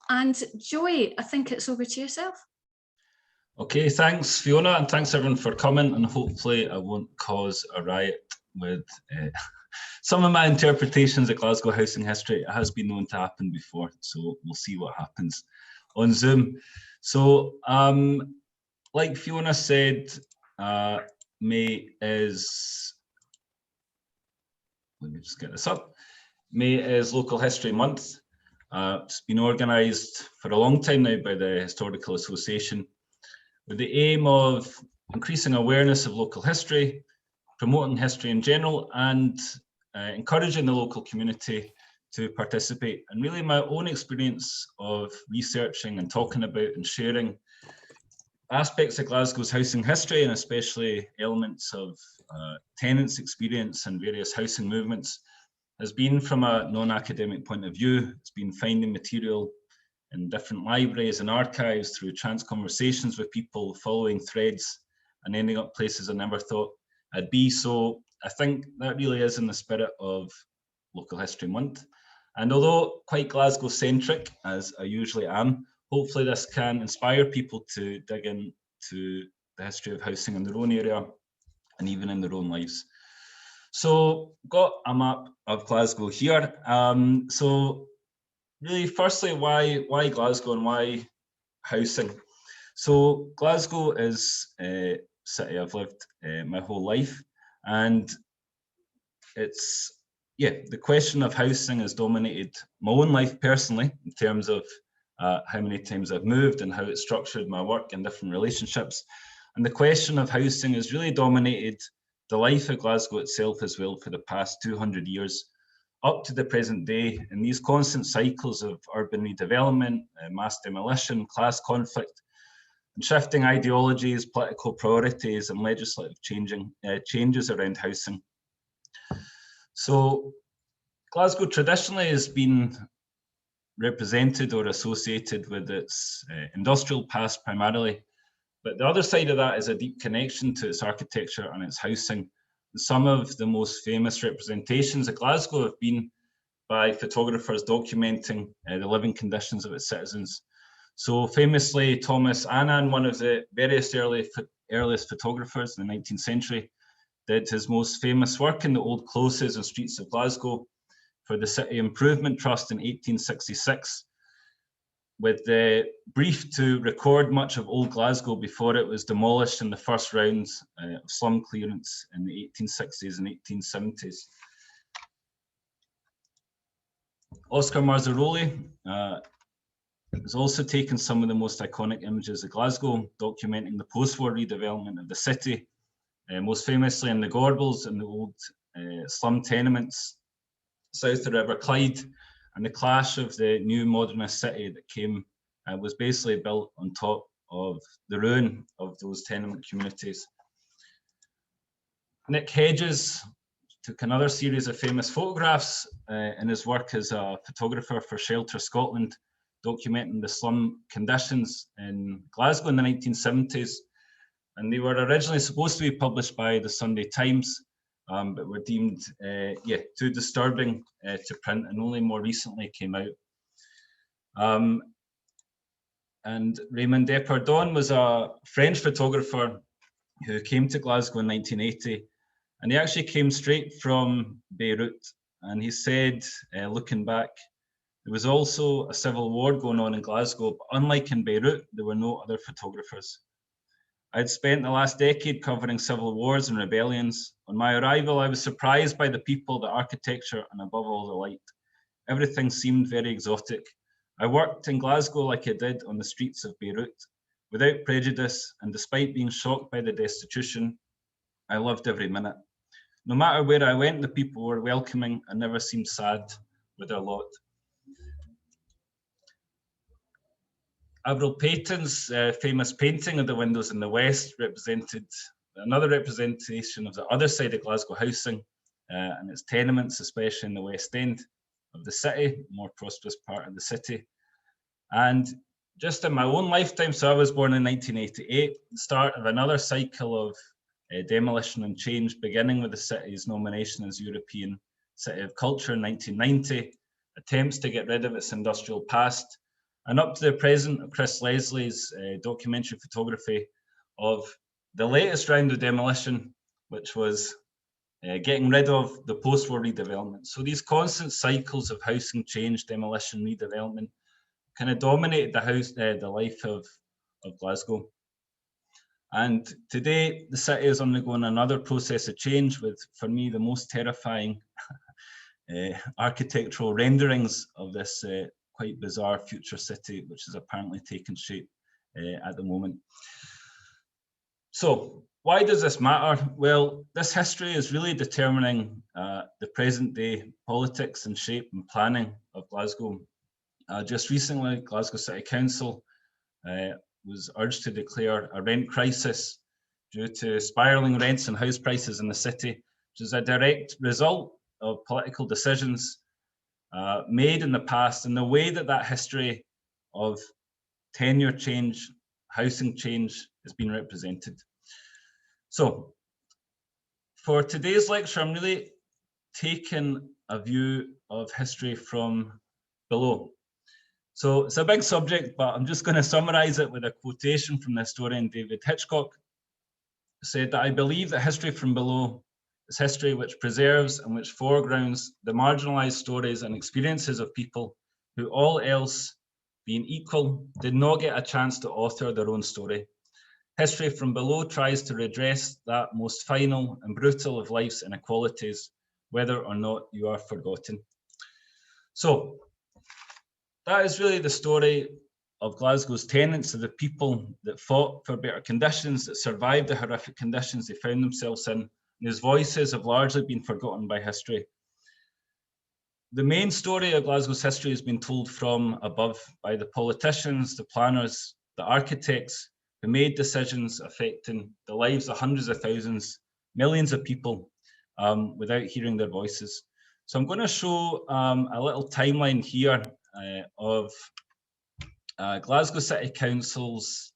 And Joey, I think it's over to yourself. Okay, thanks Fiona, and thanks everyone for coming, and hopefully I won't cause a riot with some of my interpretations of Glasgow housing history. It has been known to happen before, so we'll see what happens on Zoom. So like Fiona said, May is, let me just get this up. May is Local History Month. It's been organised for a long time now by the Historical Association with the aim of increasing awareness of local history, promoting history in general, and encouraging the local community to participate. And really my own experience of researching and talking about and sharing aspects of Glasgow's housing history, and especially elements of tenants' experience and various housing movements, has been from a non-academic point of view. It's been finding material in different libraries and archives through chance conversations with people, following threads, and ending up places I never thought I'd be. So I think that really is in the spirit of Local History Month. And although quite Glasgow-centric, as I usually am, hopefully this can inspire people to dig into the history of housing in their own area and even in their own lives. So got a map of Glasgow here. So really, firstly, why Glasgow and why housing? So Glasgow is a city I've lived my whole life, and it's, the question of housing has dominated my own life personally, in terms of how many times I've moved and how it's structured my work and different relationships. And the question of housing has really dominated the life of Glasgow itself as well for the past 200 years, up to the present day, in these constant cycles of urban redevelopment, mass demolition, class conflict, and shifting ideologies, political priorities, and legislative changes around housing. So Glasgow traditionally has been represented or associated with its industrial past primarily, but the other side of that is a deep connection to its architecture and its housing. Some of the most famous representations of Glasgow have been by photographers documenting the living conditions of its citizens. So famously, Thomas Annan, one of the various earliest photographers in the 19th century, did his most famous work in the old closes and streets of Glasgow for the City Improvement Trust in 1866, with the brief to record much of old Glasgow before it was demolished in the first rounds of slum clearance in the 1860s and 1870s. Oscar Marzaroli has also taken some of the most iconic images of Glasgow, documenting the post-war redevelopment of the city, most famously in the Gorbals and the old slum tenements south of the River Clyde, and the clash of the new modernist city that came was basically built on top of the ruin of those tenement communities. Nick Hedges took another series of famous photographs in his work as a photographer for Shelter Scotland, documenting the slum conditions in Glasgow in the 1970s. And they were originally supposed to be published by the Sunday Times, but were deemed too disturbing to print, and only more recently came out. And Raymond Depardon was a French photographer who came to Glasgow in 1980, and he actually came straight from Beirut. And he said, looking back, there was also a civil war going on in Glasgow, but unlike in Beirut, there were no other photographers. I'd spent the last decade covering civil wars and rebellions. On my arrival, I was surprised by the people, the architecture, and above all, the light. Everything seemed very exotic. I worked in Glasgow like I did on the streets of Beirut, without prejudice, and despite being shocked by the destitution, I loved every minute. No matter where I went, the people were welcoming and never seemed sad with their lot. Avril Payton's famous painting of the windows in the west represented another representation of the other side of Glasgow housing and its tenements, especially in the west end of the city, more prosperous part of the city. And just in my own lifetime, so I was born in 1988, the start of another cycle of demolition and change, beginning with the city's nomination as European City of Culture in 1990, attempts to get rid of its industrial past, and up to the present of Chris Leslie's documentary photography of the latest round of demolition, which was getting rid of the post-war redevelopment. So these constant cycles of housing change, demolition, redevelopment kind of dominated the life of Glasgow. And today, the city is undergoing another process of change with, for me, the most terrifying architectural renderings of this quite bizarre future city, which is apparently taking shape at the moment. So why does this matter? Well, this history is really determining the present day politics and shape and planning of Glasgow. Just recently, Glasgow City Council was urged to declare a rent crisis due to spiralling rents and house prices in the city, which is a direct result of political decisions made in the past, and the way that that history of tenure change, housing change has been represented. So for today's lecture, I'm really taking a view of history from below. So it's a big subject, but I'm just going to summarize it with a quotation from the historian David Hitchcock, who said that I believe that history from below is history which preserves and which foregrounds the marginalized stories and experiences of people who, all else being equal, did not get a chance to author their own story. History from below tries to redress that most final and brutal of life's inequalities, whether or not you are forgotten. So that is really the story of Glasgow's tenants, of the people that fought for better conditions, that survived the horrific conditions they found themselves in, and whose voices have largely been forgotten by history. The main story of Glasgow's history has been told from above by the politicians, the planners, the architects who made decisions affecting the lives of hundreds of thousands, millions of people without hearing their voices. So I'm going to show a little timeline here of Glasgow City Council's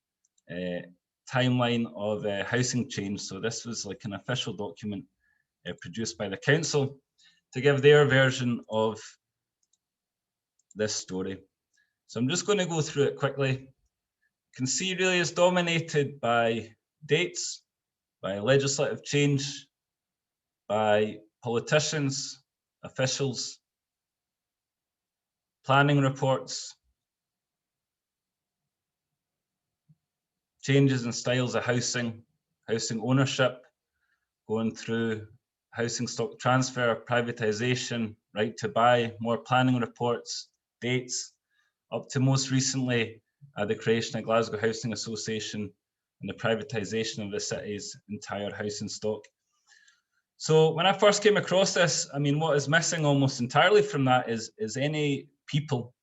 timeline of housing change. So this was like an official document produced by the council to give their version of this story. So I'm just going to go through it quickly. You can see really it's dominated by dates, by legislative change, by politicians, officials, planning reports, changes in styles of housing, housing ownership, going through housing stock transfer, privatisation, right to buy, more planning reports, dates, up to most recently the creation of Glasgow Housing Association and the privatisation of the city's entire housing stock. So when I first came across this, I mean, what is missing almost entirely from that is any people.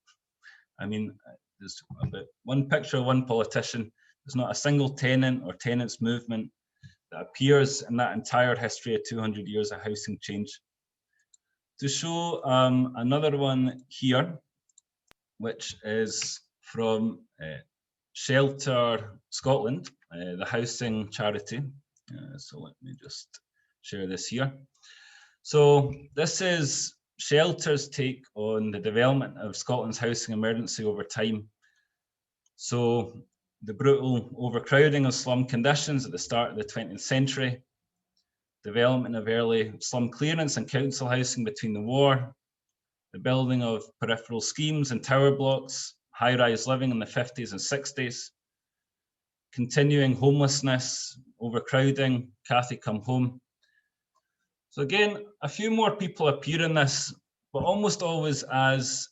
I mean, there's about one picture of one politician. There's not a single tenant or tenants movement that appears in that entire history of 200 years of housing change. To show another one here, which is from Shelter Scotland, the housing charity. So let me just share this here. So this is Shelter's take on the development of Scotland's housing emergency over time. So the brutal overcrowding of slum conditions at the start of the 20th century, development of early slum clearance and council housing between the war, the building of peripheral schemes and tower blocks, high-rise living in the 50s and 60s, continuing homelessness, overcrowding, Cathy Come Home. So again, a few more people appear in this, but almost always as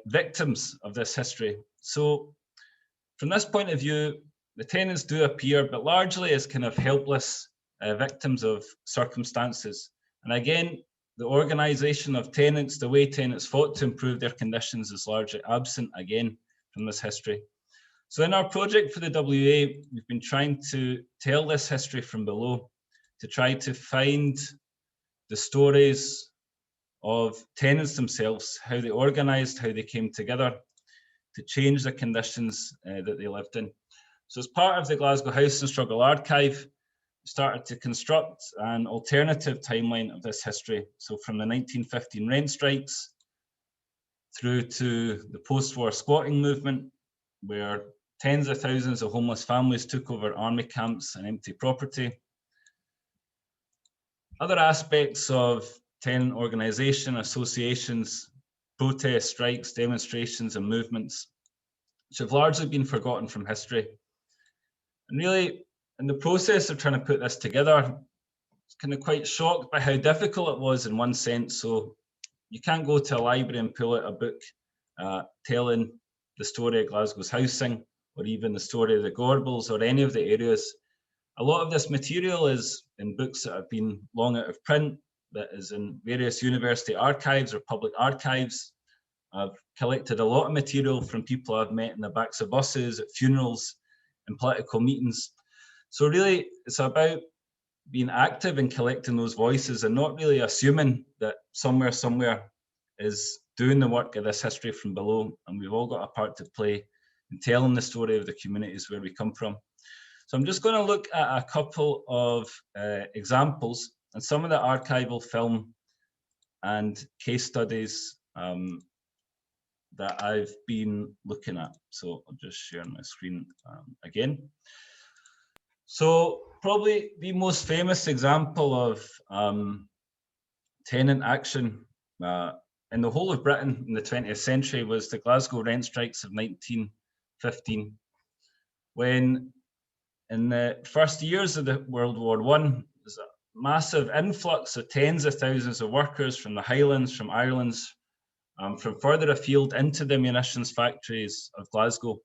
victims of this history. So from this point of view, the tenants do appear, but largely as kind of helpless victims of circumstances. And again, the organisation of tenants, the way tenants fought to improve their conditions is largely absent again from this history. So in our project for the WEA, we've been trying to tell this history from below, to try to find the stories of tenants themselves, how they organised, how they came together to change the conditions that they lived in. So as part of the Glasgow Housing Struggle Archive, we started to construct an alternative timeline of this history. So from the 1915 rent strikes through to the post-war squatting movement, where tens of thousands of homeless families took over army camps and empty property. Other aspects of tenant organisation, associations, protests, strikes, demonstrations and movements, which have largely been forgotten from history. And really, in the process of trying to put this together, I was kind of quite shocked by how difficult it was in one sense. So you can't go to a library and pull out a book telling the story of Glasgow's housing, or even the story of the Gorbals, or any of the areas. A lot of this material is in books that have been long out of print, that is in various university archives or public archives. I've collected a lot of material from people I've met in the backs of buses, at funerals, and political meetings. So really, it's about being active in collecting those voices and not really assuming that somewhere is doing the work of this history from below, and we've all got a part to play in telling the story of the communities where we come from. So I'm just going to look at a couple of examples and some of the archival film and case studies that I've been looking at. So I'll just share my screen again. So probably the most famous example of tenant action in the whole of Britain in the 20th century was the Glasgow rent strikes of 1915, when in the first years of the World War I, there was a massive influx of tens of thousands of workers from the Highlands, from Ireland, from further afield into the munitions factories of Glasgow,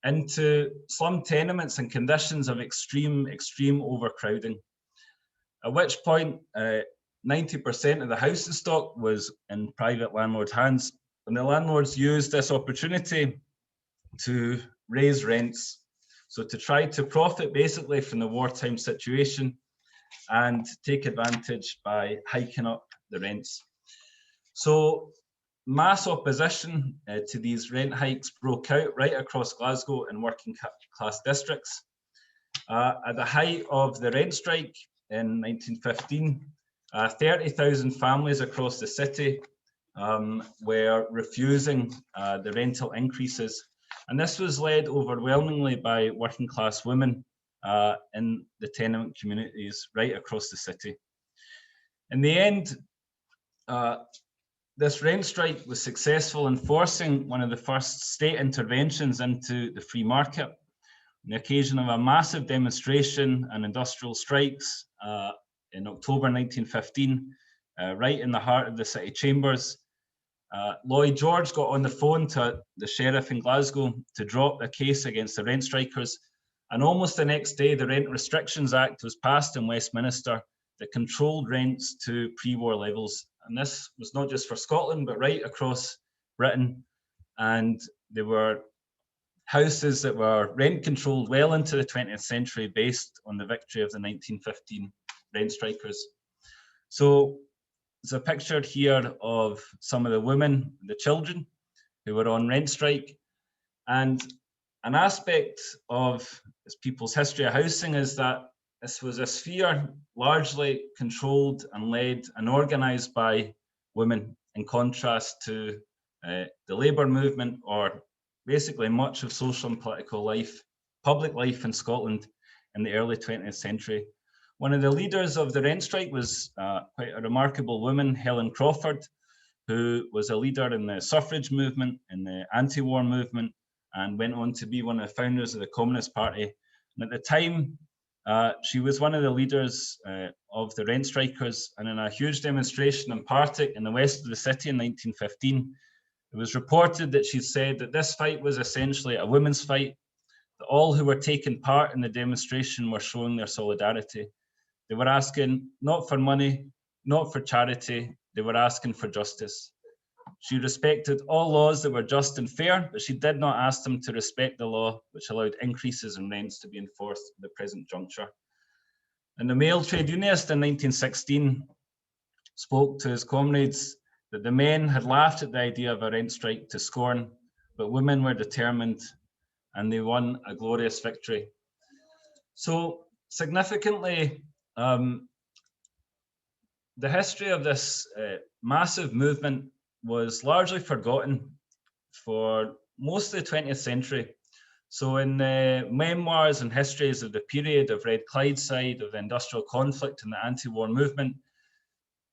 into slum tenements and conditions of extreme overcrowding. At which point, 90% of the housing stock was in private landlords' hands, and the landlords used this opportunity to raise rents. So to try to profit basically from the wartime situation and take advantage by hiking up the rents. So mass opposition to these rent hikes broke out right across Glasgow and working class districts. At the height of the rent strike in 1915, 30,000 families across the city were refusing the rental increases. And this was led overwhelmingly by working class women in the tenement communities right across the city. In the end, this rent strike was successful in forcing one of the first state interventions into the free market. On the occasion of a massive demonstration and industrial strikes in October 1915, right in the heart of the city chambers, Lloyd George got on the phone to the sheriff in Glasgow to drop a case against the rent strikers, and almost the next day the Rent Restrictions Act was passed in Westminster that controlled rents to pre-war levels. And this was not just for Scotland, but right across Britain. And there were houses that were rent controlled well into the 20th century based on the victory of the 1915 rent strikers. So there's a picture here of some of the women, the children who were on rent strike. And an aspect of this people's history of housing is that this was a sphere largely controlled and led and organised by women, in contrast to the labour movement, or basically much of social and political life, public life in Scotland in the early 20th century. One of the leaders of the rent strike was quite a remarkable woman, Helen Crawford, who was a leader in the suffrage movement, in the anti-war movement, and went on to be one of the founders of the Communist Party. And at the time, she was one of the leaders of the rent strikers, and in a huge demonstration in Partick in the west of the city in 1915, it was reported that she said that this fight was essentially a women's fight, that all who were taking part in the demonstration were showing their solidarity. They were asking not for money, not for charity, they were asking for justice. She respected all laws that were just and fair, but she did not ask them to respect the law which allowed increases in rents to be enforced at the present juncture. And the male trade unionist in 1916 spoke to his comrades that the men had laughed at the idea of a rent strike to scorn, but women were determined and they won a glorious victory. So significantly, the history of this massive movement was largely forgotten for most of the 20th century. So in the memoirs and histories of the period, I've read Clydeside, of the industrial conflict and the anti-war movement.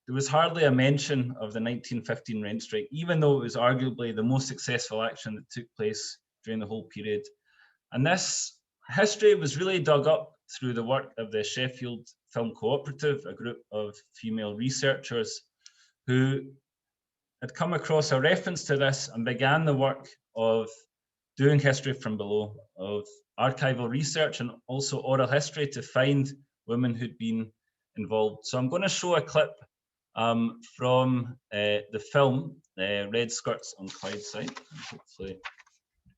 There was hardly a mention of the 1915 rent strike, even though it was arguably the most successful action that took place during the whole period. And this history was really dug up through the work of the Sheffield Film Cooperative, a group of female researchers who had come across a reference to this and began the work of doing history from below, of archival research and also oral history to find women who'd been involved. So I'm going to show a clip from the film, Red Skirts on Clydeside. Hopefully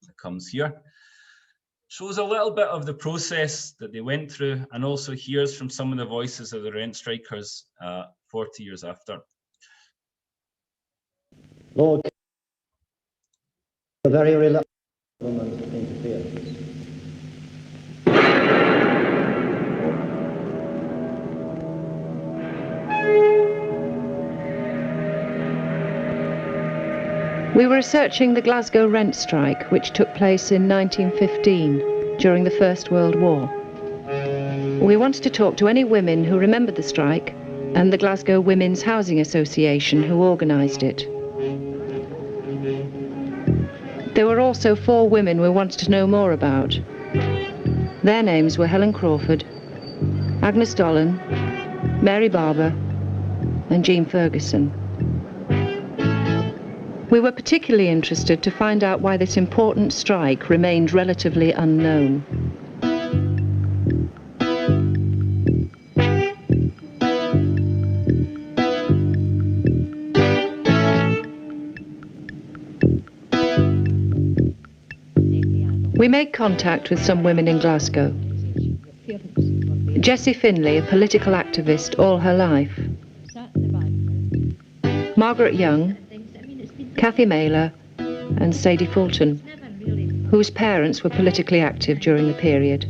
it comes here. Shows a little bit of the process that they went through and also hears from some of the voices of the rent strikers 40 years after. Lord, a very reluctant woman's interference. We were researching the Glasgow rent strike, which took place in 1915 during the First World War. We wanted to talk to any women who remembered the strike and the Glasgow Women's Housing Association who organised it. There were also 4 women we wanted to know more about. Their names were Helen Crawford, Agnes Dolan, Mary Barber and Jean Ferguson. We were particularly interested to find out why this important strike remained relatively unknown. We made contact with some women in Glasgow. Jessie Finlay, a political activist all her life. Margaret Young, Cathy Mailer and Sadie Fulton, whose parents were politically active during the period.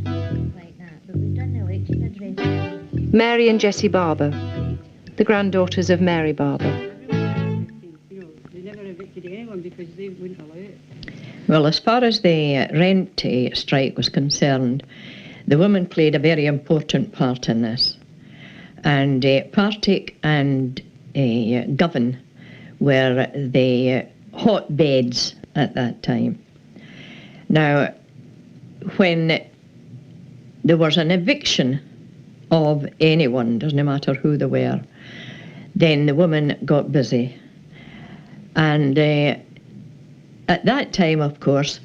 Mary and Jessie Barber, the granddaughters of Mary Barber. Well, as far as the rent strike was concerned, the women played a very important part in this. And Partick and Govan were the hotbeds at that time. Now, when there was an eviction of anyone, doesn't matter who they were, then the women got busy. And at that time, of course,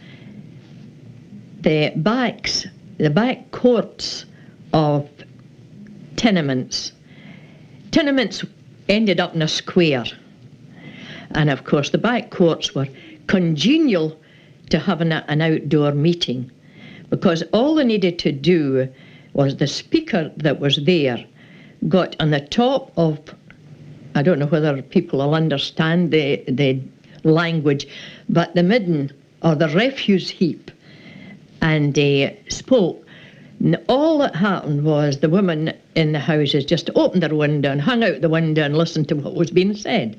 the back courts of tenements ended up in a square. And of course, the back courts were congenial to having an outdoor meeting, because all they needed to do was the speaker that was there got on the top of, I don't know whether people will understand the language, but the midden or the refuse heap, and spoke. And all that happened was the women in the houses just opened their window and hung out the window and listened to what was being said.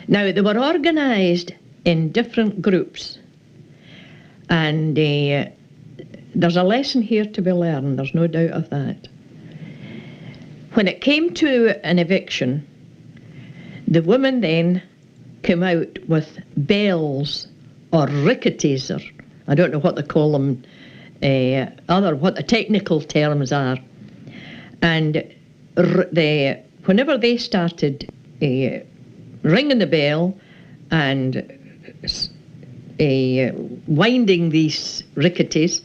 Now, they were organised in different groups, and there's a lesson here to be learned, there's no doubt of that. When it came to an eviction, the women then came out with bells or ricketies, or I don't know what they call them, what the technical terms are. And whenever they started ringing the bell and winding these ricketies,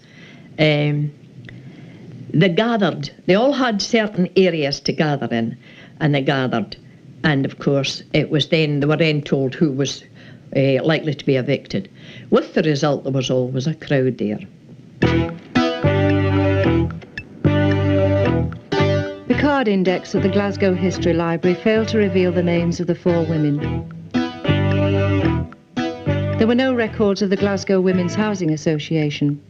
they gathered. They all had certain areas to gather in, and they gathered. And of course, it was then they were then told who was likely to be evicted. With the result, there was always a crowd there. The card index at the Glasgow History Library failed to reveal the names of the 4 women. There were no records of the Glasgow Women's Housing Association.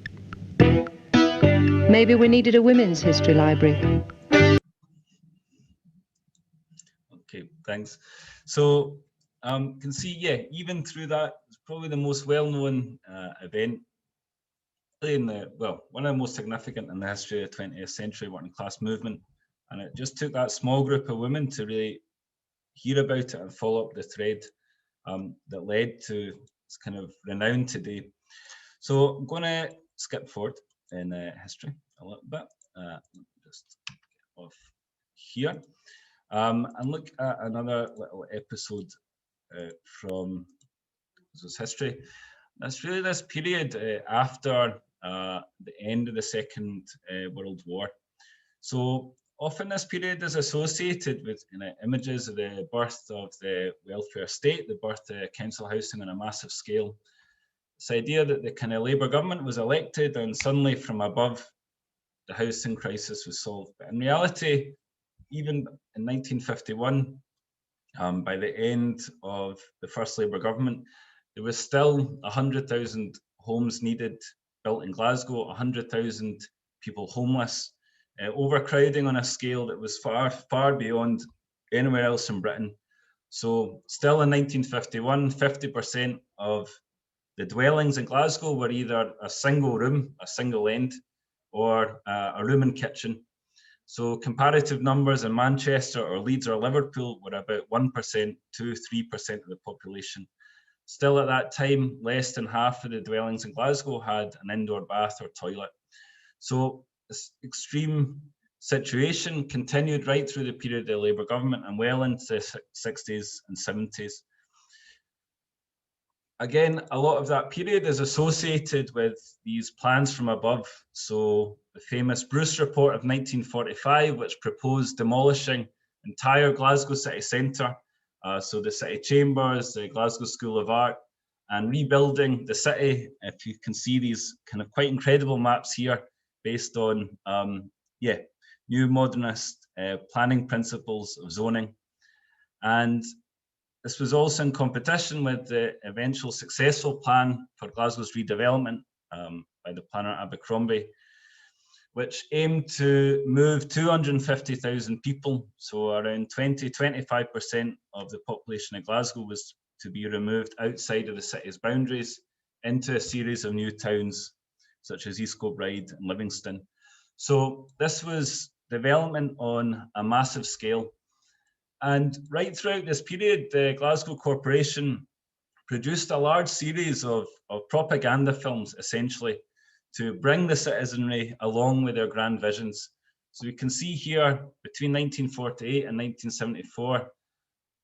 Maybe we needed a women's history library. Okay, thanks. So you can see, yeah, even through that probably the most well-known event in the, well, one of the most significant in the history of the 20th century working class movement. And it just took that small group of women to really hear about it and follow up the thread that led to its kind of renown today. So I'm going to skip forward in history a little bit, just get off here, and look at another little episode from this history. That's really this period after the end of the Second World War. So often this period is associated with images of the birth of the welfare state, the birth of council housing on a massive scale. This idea that the kind of Labour government was elected and suddenly from above the housing crisis was solved. But in reality, even in 1951, by the end of the first Labour government, there was still 100,000 homes needed built in Glasgow, 100,000 people homeless, overcrowding on a scale that was far, far beyond anywhere else in Britain. So still in 1951, 50% of the dwellings in Glasgow were either a single room, a single end, or a room and kitchen. So comparative numbers in Manchester or Leeds or Liverpool were about 1% to 3% of the population. Still at that time, less than half of the dwellings in Glasgow had an indoor bath or toilet. So this extreme situation continued right through the period of the Labour government and well into the 60s and 70s. Again, a lot of that period is associated with these plans from above. So the famous Bruce report of 1945, which proposed demolishing entire Glasgow city centre, so the city chambers, the Glasgow School of Art, and rebuilding the city. If you can see these kind of quite incredible maps here based on, new modernist planning principles of zoning. And this was also in competition with the eventual successful plan for Glasgow's redevelopment by the planner Abercrombie, which aimed to move 250,000 people, so around 20–25% of the population of Glasgow was to be removed outside of the city's boundaries into a series of new towns, such as East Kilbride and Livingston. So this was development on a massive scale. And right throughout this period, the Glasgow Corporation produced a large series of propaganda films, essentially, to bring the citizenry along with their grand visions. So you can see here, between 1948 and 1974,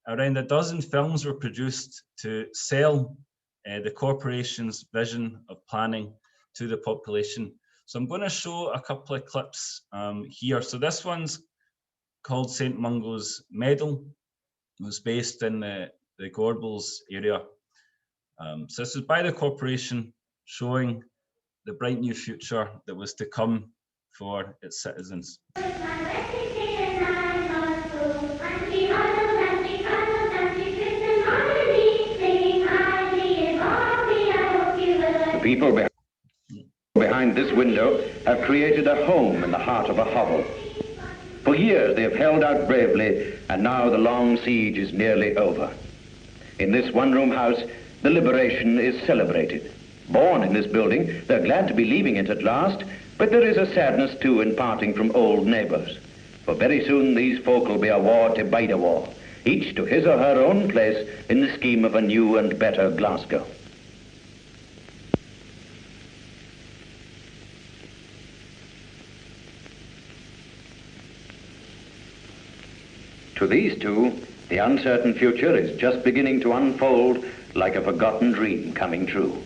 around a dozen films were produced to sell the corporation's vision of planning to the population. So I'm going to show a couple of clips here. So this one's called St Mungo's Meadow. It was based in the Gorbals area. So this is by the corporation, showing the bright new future that was to come for its citizens. The people behind this window have created a home in the heart of a hovel. For years they have held out bravely, and now the long siege is nearly over. In this one-room house, the liberation is celebrated. Born in this building, they're glad to be leaving it at last, but there is a sadness too in parting from old neighbours. For very soon these folk will be a war to bide a war, each to his or her own place in the scheme of a new and better Glasgow. To these two, the uncertain future is just beginning to unfold like a forgotten dream coming true.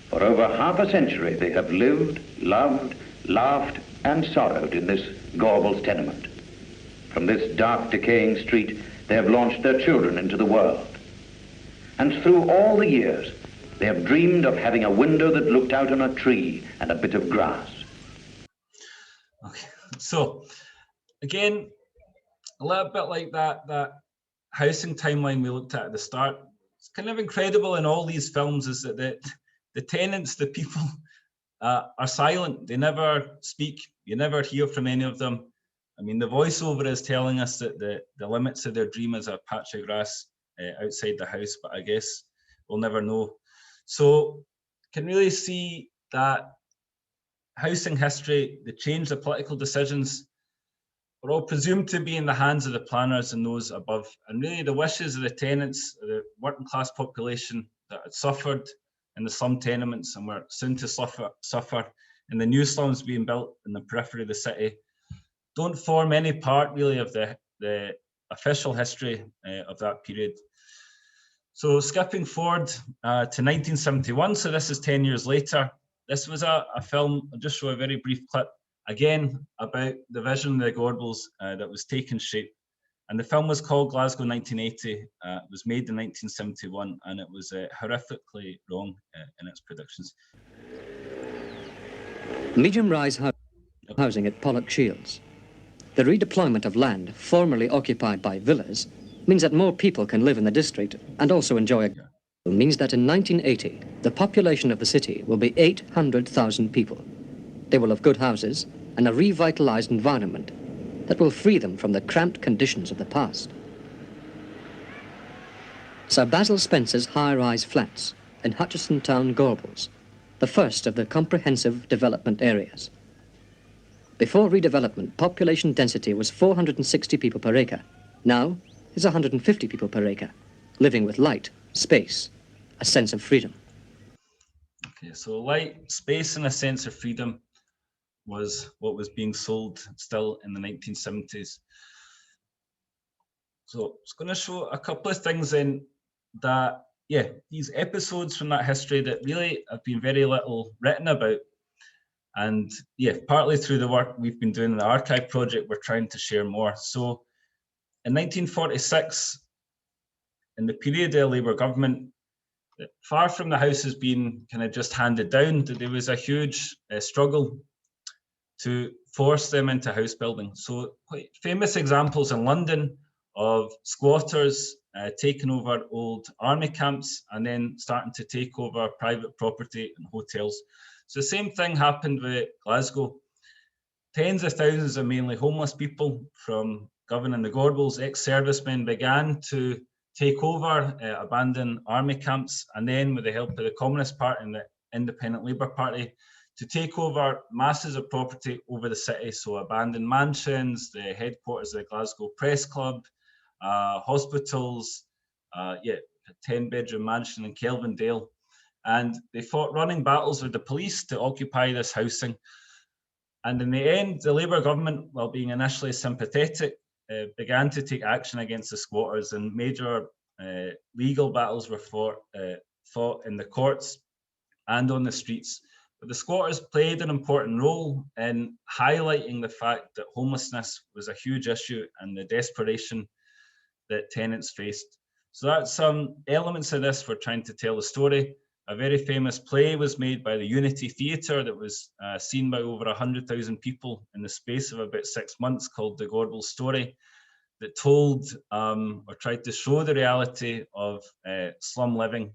For over half a century, they have lived, loved, laughed, and sorrowed in this Gorbals tenement. From this dark, decaying street, they have launched their children into the world. And through all the years, they have dreamed of having a window that looked out on a tree and a bit of grass. Okay, so again, a little bit like that housing timeline we looked at the start. It's kind of incredible in all these films is that the tenants, the people, are silent. They never speak. You never hear from any of them. I mean, the voiceover is telling us that the limits of their dream is a patch of grass outside the house, but I guess we'll never know. So can really see that housing history, the change, the political decisions, were all presumed to be in the hands of the planners and those above. And really the wishes of the tenants, the working class population that had suffered in the slum tenements and were soon to suffer in the new slums being built in the periphery of the city, don't form any part really of the official history of that period. So skipping forward to 1971, so this is 10 years later, this was a film, I'll just show a very brief clip, again, about the vision of the Gorbals that was taking shape. And the film was called Glasgow 1980. It was made in 1971, and it was horrifically wrong in its predictions. Medium-rise housing at Pollock Shields. The redeployment of land formerly occupied by villas means that more people can live in the district and also enjoy it. Means that in 1980, the population of the city will be 800,000 people. They will have good houses and a revitalized environment that will free them from the cramped conditions of the past. Sir Basil Spencer's high-rise flats in Hutchison Town, Gorbals, the first of the comprehensive development areas. Before redevelopment, population density was 460 people per acre. Now, it's 150 people per acre, living with light, space, a sense of freedom. Okay, so light, space, and a sense of freedom was what was being sold still in the 1970s. So I was going to show a couple of things in that, yeah, these episodes from that history that really have been very little written about. And yeah, partly through the work we've been doing in the archive project, we're trying to share more. So in 1946, in the period of the Labour government, far from the houses being kind of just handed down, there was a huge struggle to force them into house building. So quite famous examples in London of squatters taking over old army camps and then starting to take over private property and hotels. So the same thing happened with Glasgow. Tens of thousands of mainly homeless people from Govan and the Gorbals, ex-servicemen, began to take over abandoned army camps, and then with the help of the Communist Party and the Independent Labour Party, to take over masses of property over the city. So abandoned mansions, the headquarters of the Glasgow Press Club, hospitals, a 10-bedroom mansion in Kelvindale. And they fought running battles with the police to occupy this housing. And in the end, the Labour government, while being initially sympathetic, began to take action against the squatters, and major legal battles were fought in the courts and on the streets. But the squatters played an important role in highlighting the fact that homelessness was a huge issue and the desperation that tenants faced. So that's some elements of this we're trying to tell the story. A very famous play was made by the Unity Theatre that was seen by over 100,000 people in the space of about 6 months, called The Gorbals Story, that told or tried to show the reality of slum living.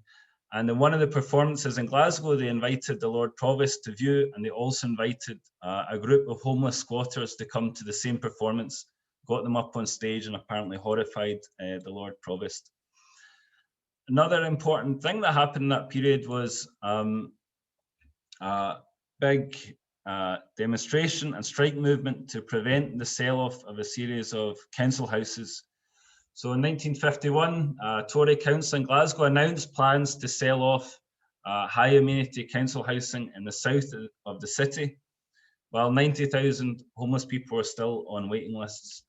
And in one of the performances in Glasgow, they invited the Lord Provost to view, and they also invited a group of homeless squatters to come to the same performance, got them up on stage, and apparently horrified the Lord Provost. Another important thing that happened in that period was a big demonstration and strike movement to prevent the sell-off of a series of council houses. So in 1951, Tory council in Glasgow announced plans to sell off high amenity council housing in the south of the city, while 90,000 homeless people were still on waiting lists.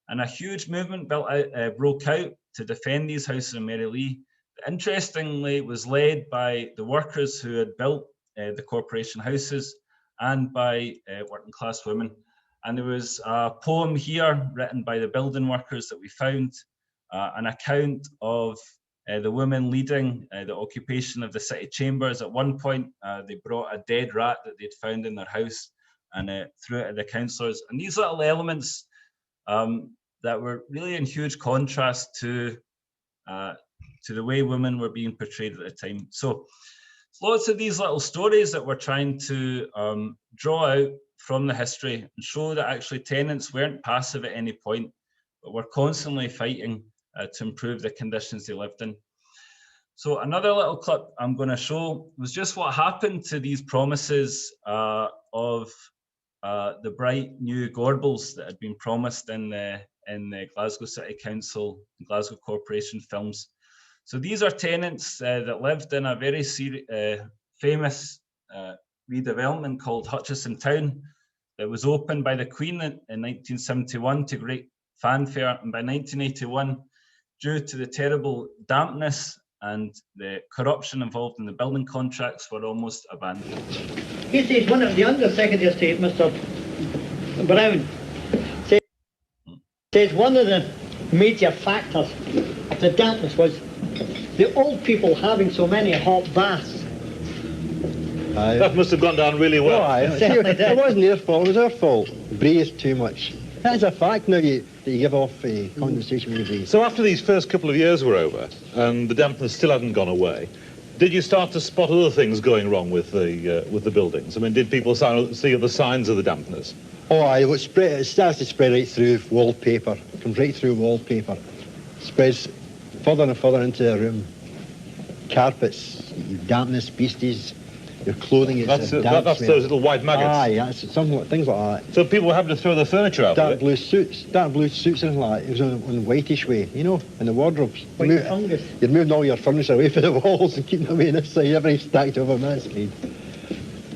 And a huge movement broke out to defend these houses in Marylee. Interestingly, it was led by the workers who had built the corporation houses and by working class women. And there was a poem here written by the building workers that we found, an account of the women leading the occupation of the city chambers. At one point, they brought a dead rat that they'd found in their house and threw it at the councillors. And these little elements that were really in huge contrast to the way women were being portrayed at the time. So lots of these little stories that we're trying to draw out from the history and show that actually tenants weren't passive at any point, but were constantly fighting to improve the conditions they lived in. So another little clip I'm going to show was just what happened to these promises of the bright new Gorbals that had been promised in the Glasgow City Council and Glasgow Corporation films. So these are tenants that lived in a very famous redevelopment called Hutchison Town that was opened by the Queen in 1971 to great fanfare, and by 1981, due to the terrible dampness and the corruption involved in the building contracts, were almost abandoned. He says one of the Under Secretary of State, Mr. Brown, says one of the major factors of the dampness was the old people having so many hot baths. That must have gone down really well. It wasn't their fault, it was our fault. Breathed too much. That's a fact now that you give off condensation when you breathe. So after these first couple of years were over and the dampness still hadn't gone away, did you start to spot other things going wrong with the buildings? I mean, did people see the signs of the dampness? Oh, it starts to spread right through wallpaper. It comes right through wallpaper. Spreads further and further into the room. Carpets, dampness, beasties, your clothing is that's those little white maggots. Aye, that's things like that. So people were having to throw their furniture out. Dark blue suits, and like it was on whitish way, you know, in the wardrobes. You're moving all your furniture away from the walls and keeping them away this side, every stacked over on that side.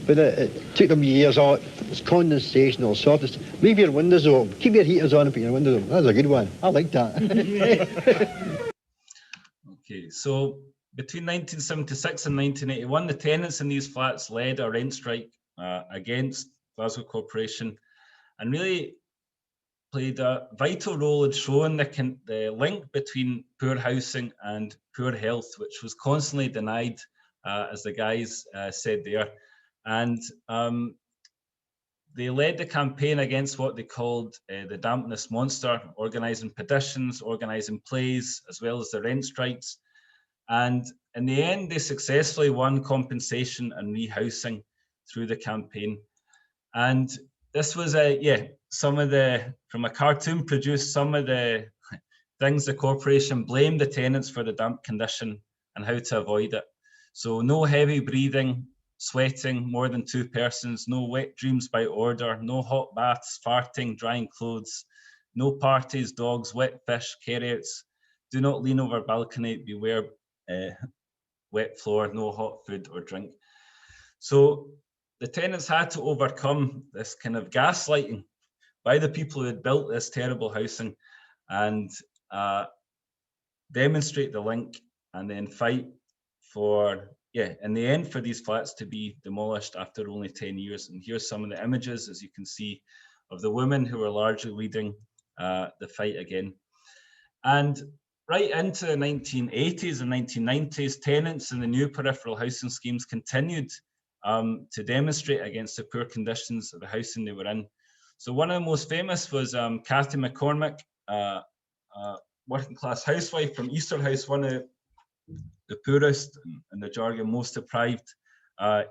But it took them years. Oh, it's condensation, all sorts of stuff. Leave your windows open, keep your heaters on and put your windows open. That's a good one. I like that. Okay, so between 1976 and 1981, the tenants in these flats led a rent strike against Glasgow Corporation, and really played a vital role in showing the link between poor housing and poor health, which was constantly denied, as the guys said there. And they led the campaign against what they called the dampness monster, organising petitions, organising plays, as well as the rent strikes. And in the end, they successfully won compensation and rehousing through the campaign. And this was from a cartoon produced, some of the things the corporation blamed the tenants for the damp condition and how to avoid it. So no heavy breathing, sweating more than 2 persons, no wet dreams by order, no hot baths, farting, drying clothes, no parties, dogs, wet fish, carryouts, do not lean over balcony, beware wet floor, no hot food or drink. So the tenants had to overcome this kind of gaslighting by the people who had built this terrible housing and demonstrate the link, and then fight for, in the end, for these flats to be demolished after only 10 years. And here's some of the images, as you can see, of the women who were largely leading the fight again. And right into the 1980s and 1990s, tenants in the new peripheral housing schemes continued to demonstrate against the poor conditions of the housing they were in. So one of the most famous was Cathy McCormick, a working class housewife from Easterhouse, one of the poorest and the jargon most deprived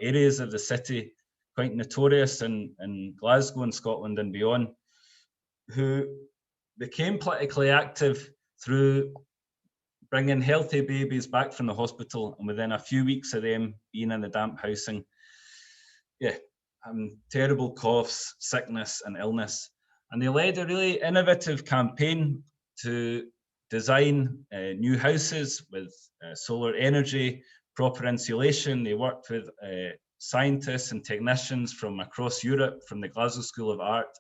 areas of the city, quite notorious in Glasgow and Scotland and beyond, who became politically active through bringing healthy babies back from the hospital, and within a few weeks of them being in the damp housing, terrible coughs, sickness and illness. And they led a really innovative campaign to design new houses with solar energy, proper insulation. They worked with scientists and technicians from across Europe, from the Glasgow School of Art,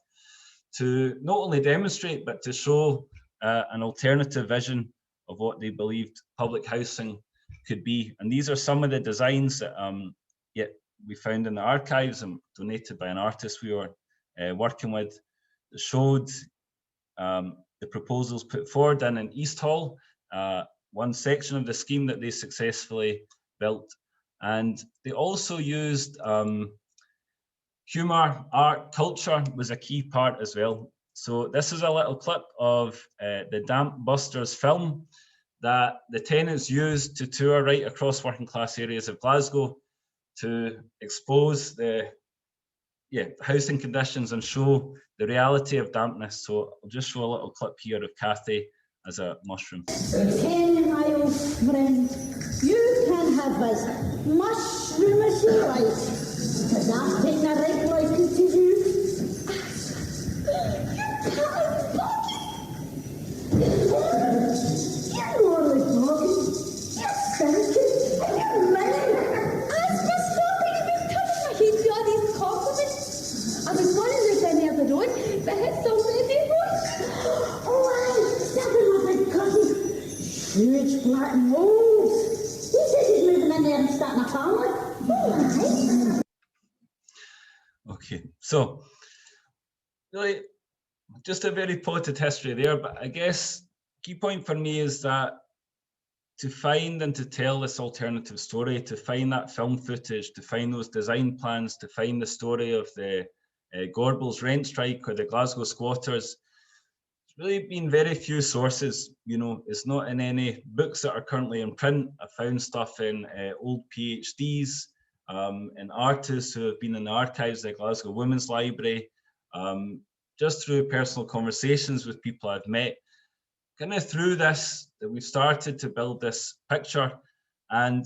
to not only demonstrate, but to show an alternative vision of what they believed public housing could be. And these are some of the designs that we found in the archives and donated by an artist we were working with, that showed the proposals put forward in East Hall, one section of the scheme that they successfully built. And they also used humour, art, culture was a key part as well. So this is a little clip of the Damp Busters film that the tenants used to tour right across working class areas of Glasgow to expose the housing conditions and show the reality of dampness. So I'll just show a little clip here of Cathy as a mushroom. 10 miles, friend, you as mushroom as you like, because I've taken a right liking to you. You're only talking. You're thinking. You're minning. As for stopping, you've been turning my head to all these compliments. I was wondering if any of the road that hit so many boys. Oh, aye, stepping my big cousin. Huge black moles. He says he's moving in there and starting a family. Oh, aye. Okay, so really just a very potted history there, but I guess key point for me is that to find and to tell this alternative story, to find that film footage, to find those design plans, to find the story of the Gorbals rent strike or the Glasgow squatters, it's really been very few sources. You know, it's not in any books that are currently in print. I found stuff in old PhDs, and artists who have been in the archives at Glasgow Women's Library, just through personal conversations with people I've met. Kind of through this, that we've started to build this picture and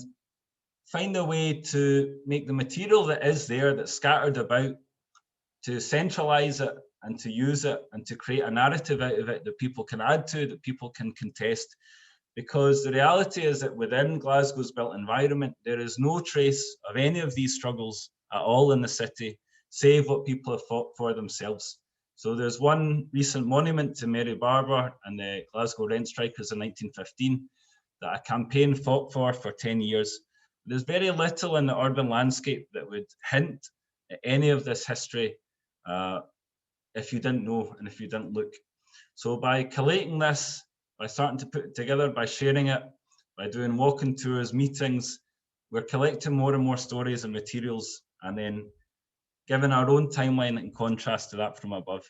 find a way to make the material that is there, that's scattered about, to centralize it and to use it and to create a narrative out of it that people can add to, that people can contest. Because the reality is that within Glasgow's built environment, there is no trace of any of these struggles at all in the city, save what people have fought for themselves. So there's one recent monument to Mary Barber and the Glasgow rent strikers in 1915 that a campaign fought for 10 years. There's very little in the urban landscape that would hint at any of this history if you didn't know and if you didn't look. So by collating this, by starting to put it together, by sharing it, by doing walking tours, meetings, we're collecting more and more stories and materials, and then giving our own timeline in contrast to that from above.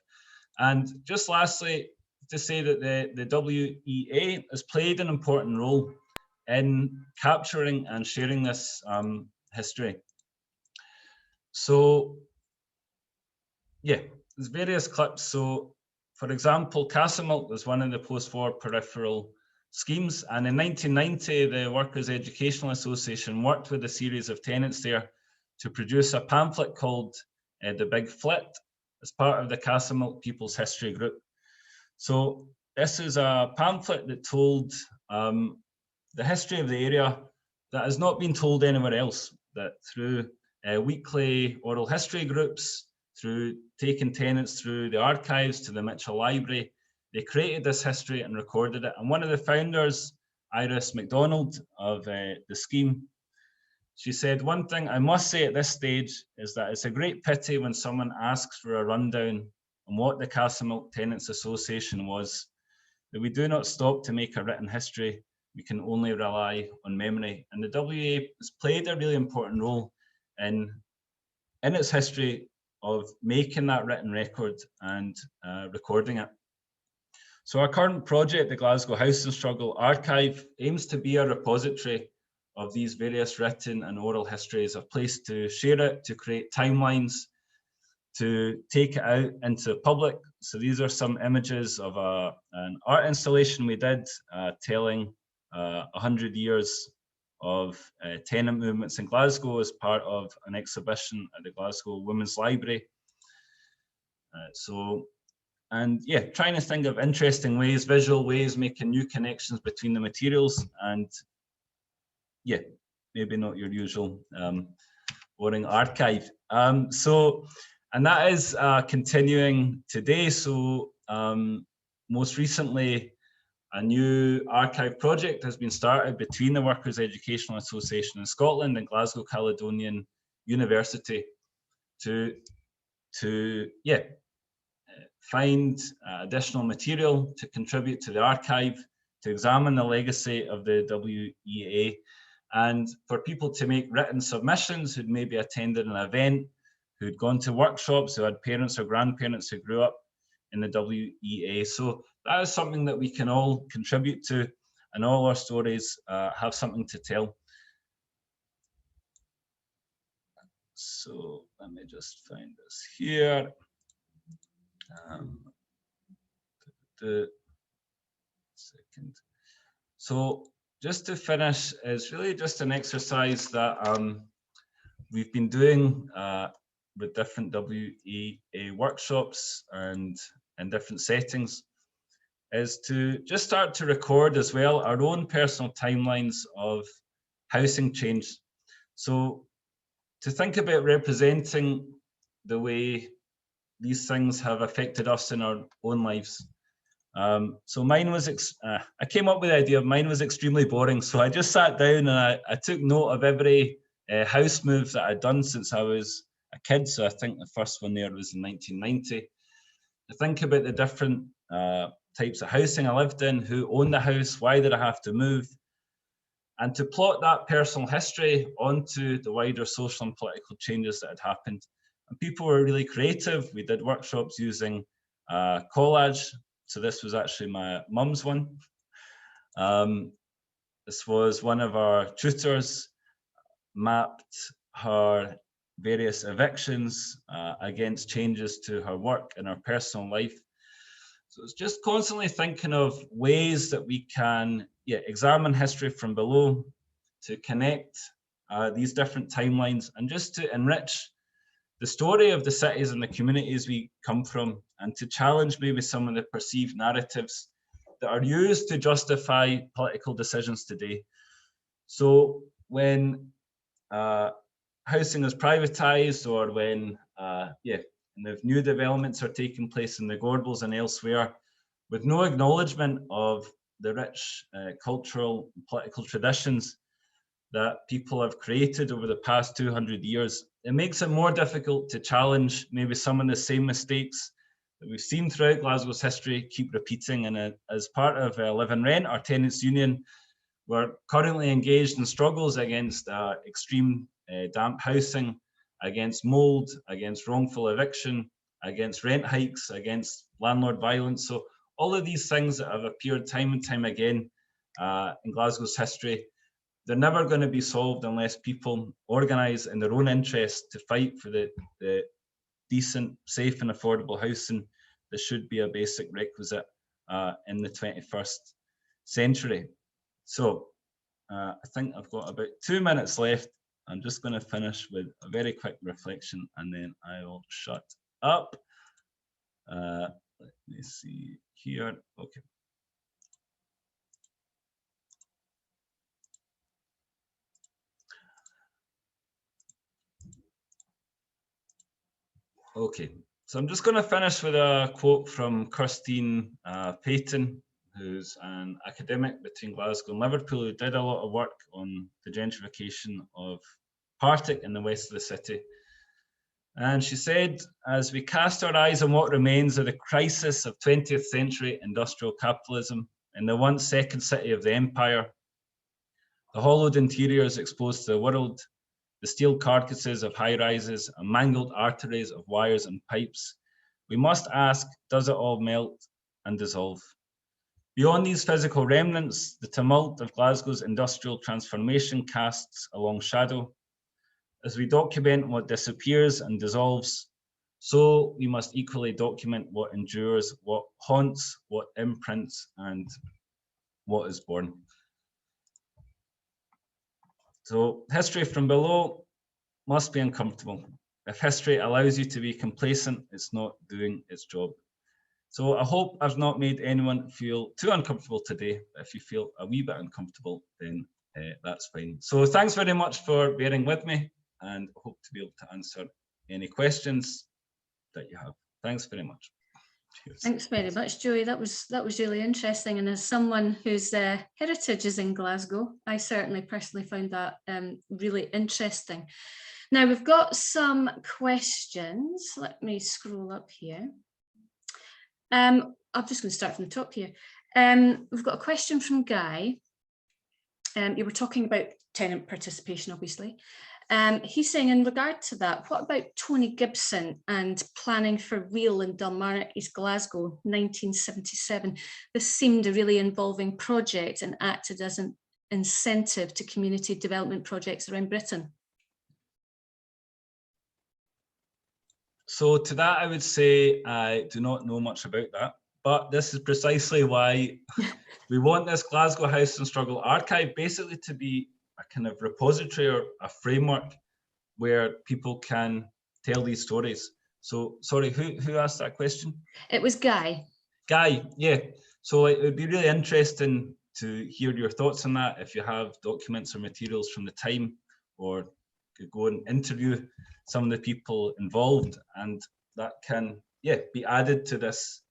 And just lastly, to say that the WEA has played an important role in capturing and sharing this history. So, yeah, there's various clips. So, for example, Castlemilk was one of the post-war peripheral schemes. And in 1990, the Workers' Educational Association worked with a series of tenants there to produce a pamphlet called The Big Flit as part of the Castlemilk People's History Group. So this is a pamphlet that told the history of the area that has not been told anywhere else, that through weekly oral history groups, through taking tenants through the archives to the Mitchell Library, they created this history and recorded it. And one of the founders, Iris MacDonald of the scheme, she said, "One thing I must say at this stage is that it's a great pity when someone asks for a rundown on what the Castlemilk Tenants Association was, that we do not stop to make a written history. We can only rely on memory." And the WEA has played a really important role in its history of making that written record and recording it. So our current project, the Glasgow Housing Struggle Archive, aims to be a repository of these various written and oral histories, a place to share it, to create timelines, to take it out into the public. So these are some images of an art installation we did telling 100 years of tenant movements in Glasgow as part of an exhibition at the Glasgow Women's Library. And yeah, trying to think of interesting ways, visual ways, making new connections between the materials, and yeah, maybe not your usual boring archive. And that is continuing today. So most recently, a new archive project has been started between the Workers' Educational Association in Scotland and Glasgow Caledonian University to find additional material to contribute to the archive, to examine the legacy of the WEA, and for people to make written submissions who'd maybe attended an event, who'd gone to workshops, who had parents or grandparents who grew up in the WEA. So that is something that we can all contribute to, and all our stories have something to tell. So let me just find this here. The second. So just to finish, is really just an exercise that we've been doing with different WEA workshops and in different settings, is to just start to record as well our own personal timelines of housing change. So to think about representing the way these things have affected us in our own lives. So mine was, I came up with the idea of mine was extremely boring. So I just sat down and I took note of every house move that I'd done since I was a kid. So I think the first one there was in 1990. To think about the different types of housing I lived in, who owned the house, why did I have to move? And to plot that personal history onto the wider social and political changes that had happened. And people were really creative. We did workshops using collage. So this was actually my mum's one. This was one of our tutors mapped her various evictions against changes to her work and her personal life. So it's just constantly thinking of ways that we can examine history from below, to connect these different timelines, and just to enrich the story of the cities and the communities we come from, and to challenge maybe some of the perceived narratives that are used to justify political decisions today. So when housing is privatized, or when and if new developments are taking place in the Gorbals and elsewhere, with no acknowledgement of the rich cultural and political traditions that people have created over the past 200 years, it makes it more difficult to challenge maybe some of the same mistakes that we've seen throughout Glasgow's history keep repeating. And as part of Live and Rent, our tenants union, we're currently engaged in struggles against extreme damp housing, against mould, against wrongful eviction, against rent hikes, against landlord violence. So all of these things that have appeared time and time again in Glasgow's history, they're never going to be solved unless people organise in their own interest to fight for the decent, safe and affordable housing that should be a basic requisite in the 21st century. So I think I've got about 2 minutes left. I'm just going to finish with a very quick reflection and then I will shut up. Let me see here. Okay. Okay, so I'm just going to finish with a quote from Kirstine Payton, who's an academic between Glasgow and Liverpool, who did a lot of work on the gentrification of Partick in the west of the city. And she said, as we cast our eyes on what remains of the crisis of 20th century industrial capitalism in the once second city of the empire, the hollowed interiors exposed to the world, the steel carcasses of high-rises and mangled arteries of wires and pipes, we must ask, does it all melt and dissolve? Beyond these physical remnants, the tumult of Glasgow's industrial transformation casts a long shadow. As we document what disappears and dissolves, so we must equally document what endures, what haunts, what imprints, and what is born. So history from below must be uncomfortable. If history allows you to be complacent, it's not doing its job. So I hope I've not made anyone feel too uncomfortable today. If you feel a wee bit uncomfortable, then that's fine. So thanks very much for bearing with me, and I hope to be able to answer any questions that you have. Thanks very much. Cheers. Thanks very much, Joey. That was really interesting. And as someone whose heritage is in Glasgow, I certainly personally found that really interesting. Now we've got some questions. Let me scroll up here. I'm just going to start from the top here. We've got a question from Guy. You were talking about tenant participation, obviously. He's saying, in regard to that, what about Tony Gibson and planning for real in Dalmarnock, East Glasgow, 1977? This seemed a really involving project and acted as an incentive to community development projects around Britain. So to that, I would say I do not know much about that, but this is precisely why we want this Glasgow House and Struggle archive basically to be a kind of repository or a framework where people can tell these stories. So, sorry, who asked that question? It was Guy. Guy, yeah. So it would be really interesting to hear your thoughts on that. If you have documents or materials from the time, or could go and interview some of the people involved, and that can, yeah, be added to this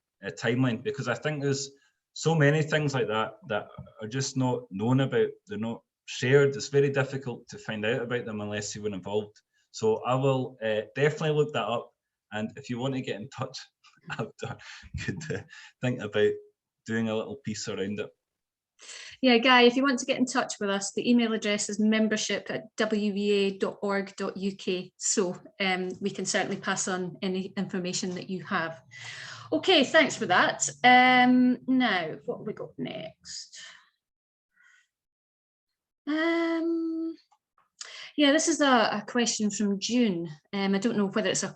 timeline, because I think there's so many things like that that are just not known about. They're not shared. It's very difficult to find out about them unless you were involved. So I will definitely look that up. And if you want to get in touch after, could think about doing a little piece around it. Yeah, Guy, if you want to get in touch with us, the email address is membership@wea.org.uk. So we can certainly pass on any information that you have. Okay, thanks for that. Now, what have we got next? Yeah, this is a question from June. I don't know whether it's a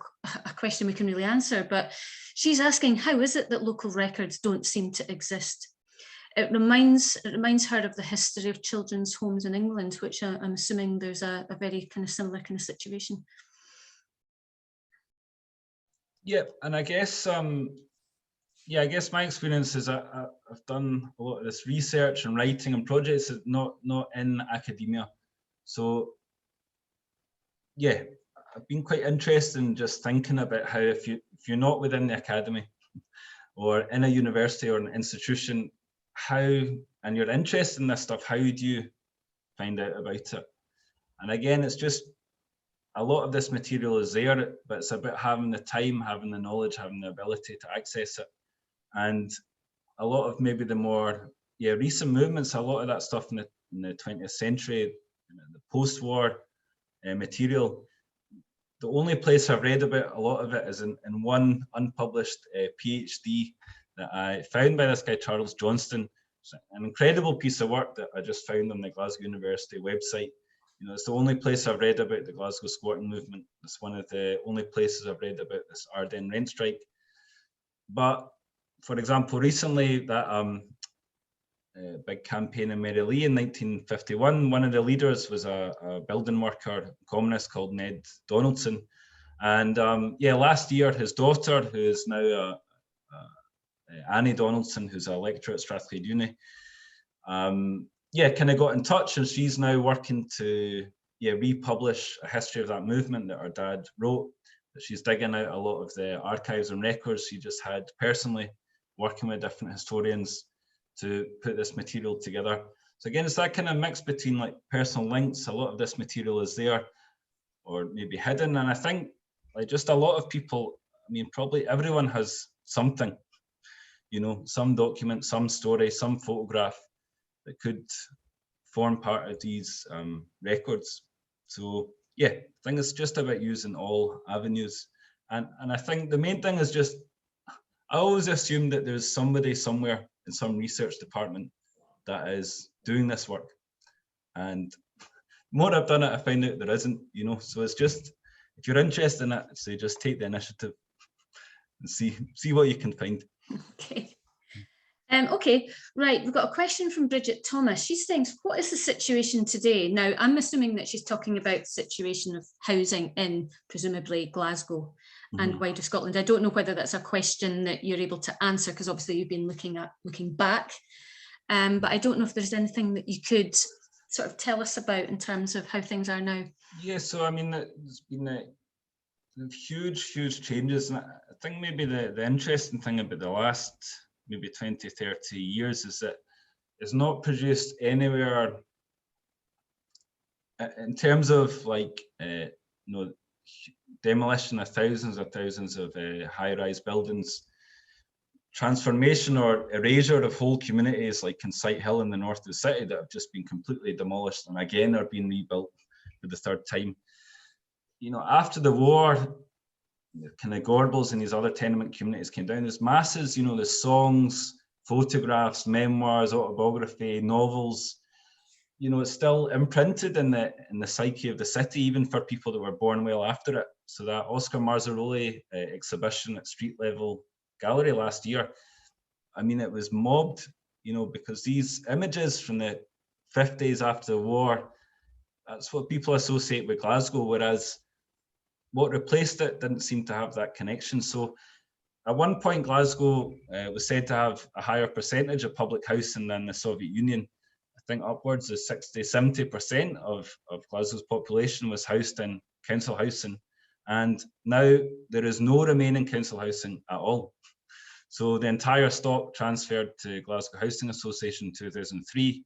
question we can really answer, but she's asking, how is it that local records don't seem to exist? It reminds her of the history of children's homes in England, which I'm assuming there's a very kind of similar kind of situation. Yeah, and I guess, yeah, I guess my experience is I've done a lot of this research and writing and projects not in academia. So yeah, I've been quite interested in just thinking about how if you're not within the academy or in a university or an institution, how, and you're interested in this stuff, how do you find out about it? And again, it's just a lot of this material is there, but it's about having the time, having the knowledge, having the ability to access it. And a lot of maybe the more recent movements, a lot of that stuff in the 20th century, the post-war material, the only place I've read about a lot of it is in one unpublished PhD that I found by this guy, Charles Johnston. It's an incredible piece of work that I just found on the Glasgow University website. You know, it's the only place I've read about the Glasgow squatting movement. It's one of the only places I've read about this Ardennes rent strike. But for example, recently that big campaign in Marylee in 1951, one of the leaders was a building worker, communist called Ned Donaldson. And yeah, last year his daughter, who is now Annie Donaldson, who's a lecturer at Strathclyde Uni, yeah, kind of got in touch, and she's now working to republish a history of that movement that her dad wrote. That she's digging out a lot of the archives and records she just had personally, working with different historians to put this material together. So again, it's that kind of mix between like personal links. A lot of this material is there, or maybe hidden. And I think like just a lot of people, I mean, probably everyone has something, you know, some document, some story, some photograph that could form part of these records. So yeah, I think it's just about using all avenues. And I think the main thing is just, I always assume that there's somebody somewhere in some research department that is doing this work. And the more I've done it, I find out there isn't, you know, so it's just, if you're interested in it, say just take the initiative and see what you can find. Okay. Okay, right, we've got a question from Bridget Thomas. She's saying, what is the situation today? Now, I'm assuming that she's talking about the situation of housing in, presumably, Glasgow and wider Scotland. I don't know whether that's a question that you're able to answer, because obviously you've been looking back, but I don't know if there's anything that you could sort of tell us about in terms of how things are now. Yeah, so I mean, there's been huge changes, and I think maybe the interesting thing about the last maybe 20, 30 years is that it's not produced anywhere in terms of like, you know, demolition of thousands of high-rise buildings, transformation or erasure of whole communities like in Sight Hill in the north of the city that have just been completely demolished and again are being rebuilt for the third time. You know, after the war, kind of Gorbals and these other tenement communities came down. There's masses, you know, there's songs, photographs, memoirs, autobiography, novels. You know, it's still imprinted in the psyche of the city, even for people that were born well after it. So that Oscar Marzaroli exhibition at Street Level Gallery last year, I mean, it was mobbed, you know, because these images from the 50s after the war, that's what people associate with Glasgow, whereas what replaced it didn't seem to have that connection. So at one point, Glasgow was said to have a higher percentage of public housing than the Soviet Union. I think upwards of 60–70% of Glasgow's population was housed in council housing. And now there is no remaining council housing at all. So the entire stock transferred to Glasgow Housing Association in 2003,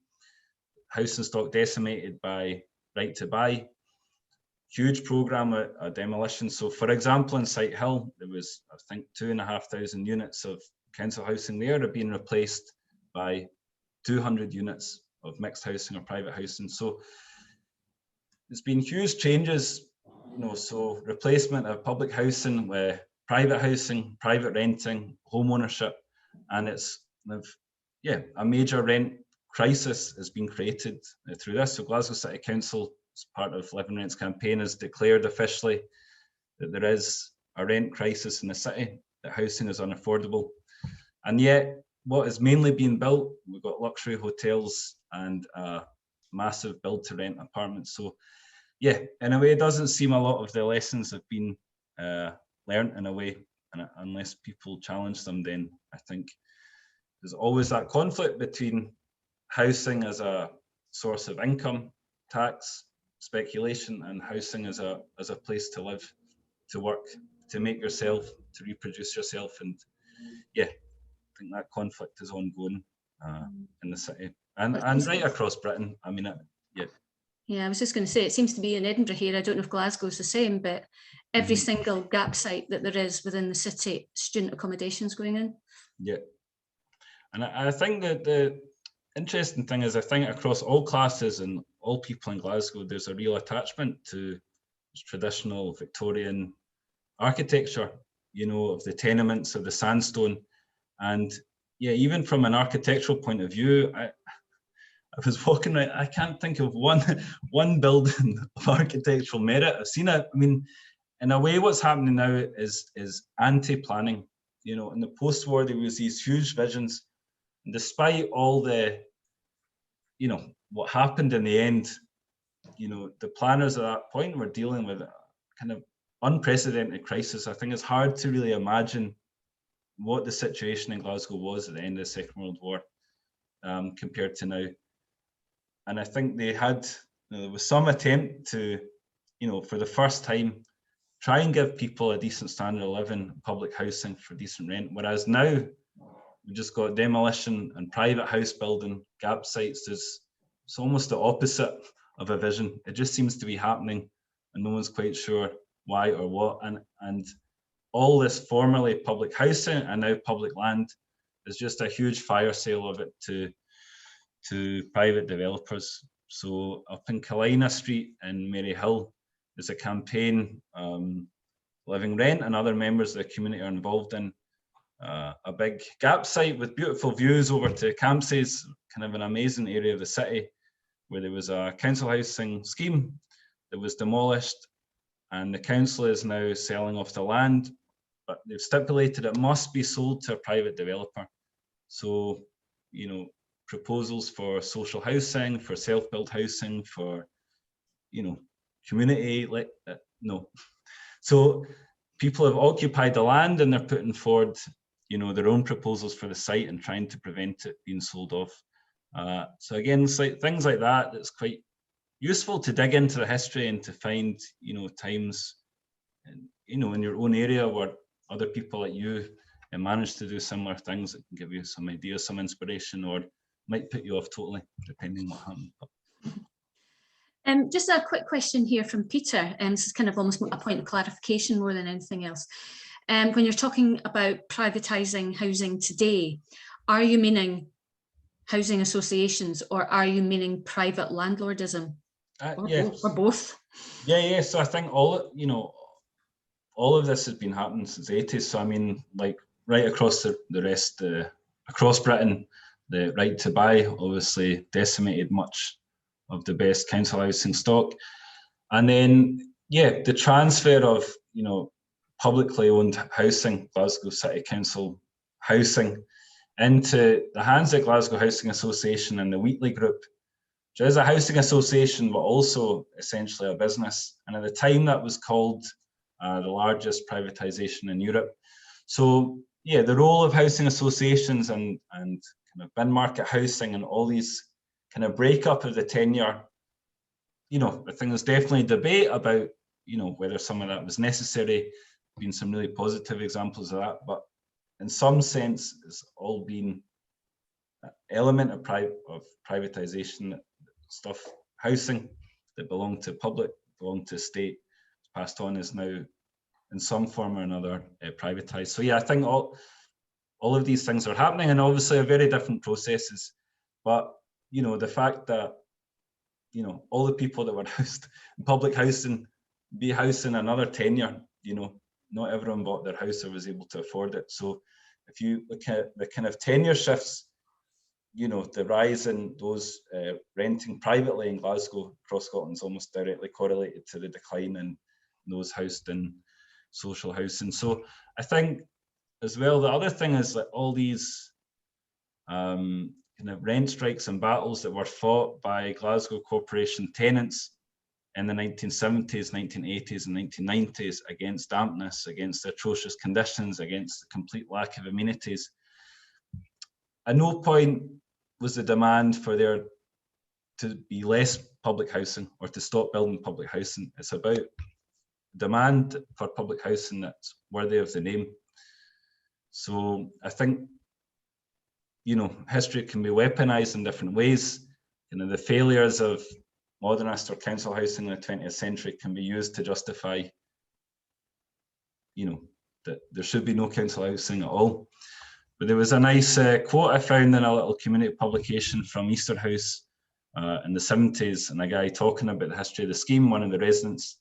housing stock decimated by right to buy, huge programme of demolition. So for example, in Sight Hill, there was, I think, 2,500 units of council housing there are being replaced by 200 units of mixed housing or private housing. So there's been huge changes, you know, so replacement of public housing with private housing, private renting, home ownership, and it's, yeah, a major rent crisis has been created through this. So Glasgow City Council, as part of Living Rent's campaign, has declared officially that there is a rent crisis in the city, that housing is unaffordable. And yet, what is mainly being built, we've got luxury hotels and massive build-to-rent apartments. So yeah, in a way, it doesn't seem a lot of the lessons have been learned in a way, and unless people challenge them, then I think there's always that conflict between housing as a source of income, tax, speculation, and housing as a place to live, to work, to make yourself, to reproduce yourself. And yeah, I think that conflict is ongoing in the city and right across Britain. I mean, yeah. Yeah, I was just going to say, it seems to be in Edinburgh here. I don't know if Glasgow's the same, but every single gap site that there is within the city, student accommodations going in. Yeah. And I think that the interesting thing is, I think across all classes and all people in Glasgow, there's a real attachment to traditional Victorian architecture, you know, of the tenements, of the sandstone. And yeah, even from an architectural point of view, I was walking around, I can't think of one building of architectural merit. I've seen it. I mean, in a way, what's happening now is anti-planning. You know, in the post-war, there was these huge visions, and despite all the, you know, what happened in the end, you know, the planners at that point were dealing with a kind of unprecedented crisis. I think it's hard to really imagine what the situation in Glasgow was at the end of the Second World War compared to now. And I think they had, you know, there was some attempt to, you know, for the first time, try and give people a decent standard of living, public housing for decent rent. Whereas now, we just got demolition and private house building, gap sites. It's almost the opposite of a vision. It just seems to be happening and no one's quite sure why or what. And all this formerly public housing and now public land is just a huge fire sale of it to private developers. So up in Kalina Street in Maryhill, there's a campaign, Living Rent and other members of the community are involved in a big gap site with beautiful views over to Campsies, kind of an amazing area of the city, where there was a council housing scheme that was demolished, and the council is now selling off the land, but they've stipulated it must be sold to a private developer. So, you know, proposals for social housing, for self-built housing, for, you know, community, like, no. So people have occupied the land and they're putting forward, you know, their own proposals for the site and trying to prevent it being sold off. So again, it's like things like that, it's quite useful to dig into the history and to find, you know, times, you know, in your own area where other people like you managed to do similar things that can give you some ideas, some inspiration, or might put you off totally, depending on what happened. Just a quick question here from Peter, and this is kind of almost a point of clarification more than anything else. When you're talking about privatising housing today, are you meaning housing associations or are you meaning private landlordism? Or both? Yeah. So I think all, you know, all of this has been happening since the 80s. So I mean, like right across the rest, across Britain, the right to buy obviously decimated much of the best council housing stock. And then, yeah, the transfer of, you know, publicly owned housing, Glasgow City Council housing, into the hands of Glasgow Housing Association and the Wheatley Group, which is a housing association, but also essentially a business. And at the time, that was called the largest privatisation in Europe. So yeah, the role of housing associations and kind of bin market housing and all these kind of breakup of the tenure, you know, I think there's definitely debate about, you know, whether some of that was necessary. Been some really positive examples of that, but in some sense, it's all been an element of privatisation stuff. Housing that belonged to public, belonged to state, passed on, is now in some form or another privatised. So yeah, I think all of these things are happening, and obviously are very different processes. But you know, the fact that, you know, all the people that were housed in public housing be housing another tenure, you know, not everyone bought their house or was able to afford it. So if you look at the kind of tenure shifts, you know, the rise in those renting privately in Glasgow, across Scotland, is almost directly correlated to the decline in those housed in social housing. So I think as well, the other thing is that all these kind of rent strikes and battles that were fought by Glasgow Corporation tenants in the 1970s, 1980s and 1990s against dampness, against atrocious conditions, against the complete lack of amenities. At no point was the demand for there to be less public housing or to stop building public housing. It's about demand for public housing that's worthy of the name. So I think, you know, history can be weaponized in different ways. You know, the failures of modernist or council housing in the 20th century can be used to justify, you know, that there should be no council housing at all. But there was a nice quote I found in a little community publication from Easterhouse in the 70s, and a guy talking about the history of the scheme, one of the residents,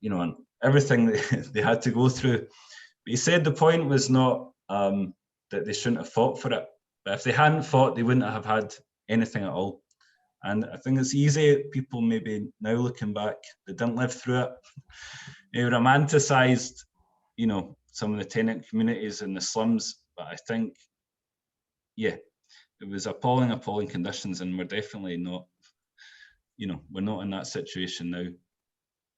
you know, and everything they had to go through. But he said the point was not that they shouldn't have fought for it, but if they hadn't fought, they wouldn't have had anything at all. And I think it's easy, people maybe now looking back, they didn't live through it. They romanticised, you know, some of the tenant communities in the slums, but I think, yeah, it was appalling conditions, and we're definitely not, you know, we're not in that situation now.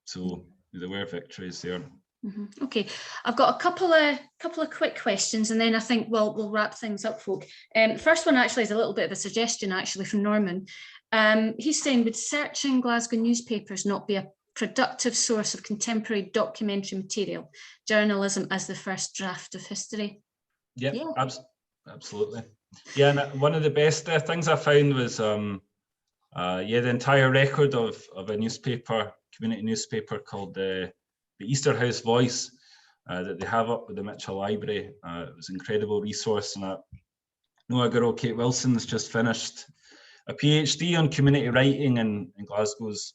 So there were victories there. Mm-hmm. Okay, I've got a couple of quick questions, and then I think we'll wrap things up, folk. First one actually is a little bit of a suggestion actually from Norman. He's saying, would searching Glasgow newspapers not be a productive source of contemporary documentary material, journalism as the first draft of history? Yeah. Absolutely. Yeah, and one of the best things I found was the entire record of a newspaper, community newspaper called the Easterhouse Voice that they have up with the Mitchell Library. It was an incredible resource, and I know a girl, Kate Wilson, has just finished a PhD on community writing in Glasgow's